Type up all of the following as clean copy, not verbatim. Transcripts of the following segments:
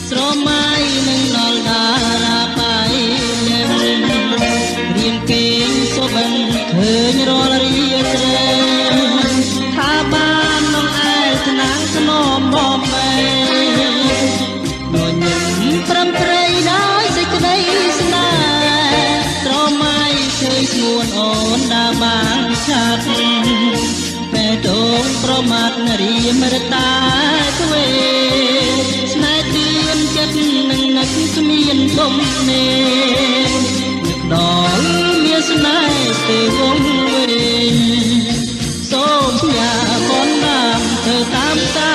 ស្រមៃនឹងដល់តារាបាយរៀងគេងសុបិនឃើញរាល់រីស្រែថាបាននំអែលថ្នាំងស្នំបំបែនញញឹមប្រំប្រៃដោយសេចក្តីស្នេហ៍ស្រមៃឃើញស្ងួនអូនដើរបានឆាត់បែដងប្រមាត់រៀមរតាទ្វេស្នេហ៍ទៀនចិត្តនឹងនឹកគ្មានទុំនេនឹកដល់មានស្នេហ៍ទេវងវែងសូមផ្ញើបនតាមទៅតាមតា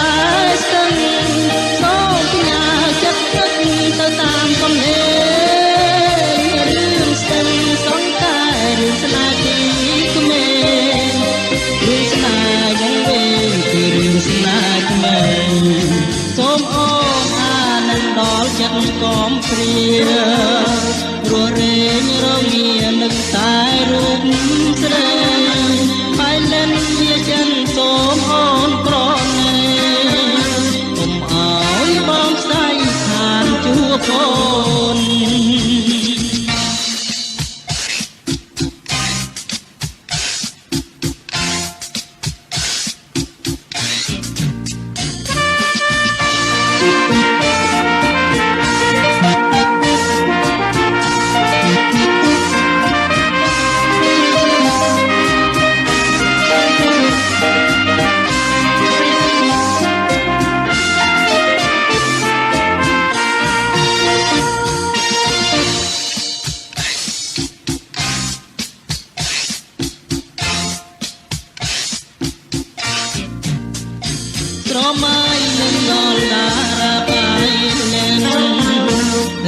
ស្ទឹងសូមផ្ញើចិត្តនឹកទៅតាមកំហេរឿងស្ទឹងសងតែរឿងស្នេហ៍ទីក្មេងរឿងស្នេហ៍យ៉ាងវែងគឺរឿងស្នេហ៍ក្មេងសូមអូនអានឹងដល់ចិត្តកំព្រារស់រែងរងានឹងតែរូបស្រីបាយលិនវាចិនសូមអូនក្រណែកុំអោយបងស្ដាយខានជួបអូនស្រមៃនឹងដល់តារាបាយលែន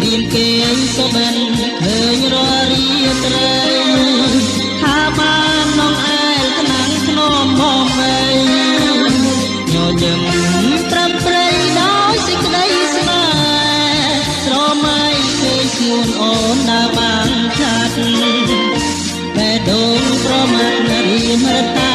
រៀនគេងសុបិនឃើញរាល់រីត្រីថាបាននំអែលថ្នាំងស្នំបំបែញញញឹមប្រំប្រៃដោយសេចក្តីស្នេហ៍ស្រមៃឃើញស្ងួនអូនដើរបានឆាត់បែដងប្រមាត់រៀមរតា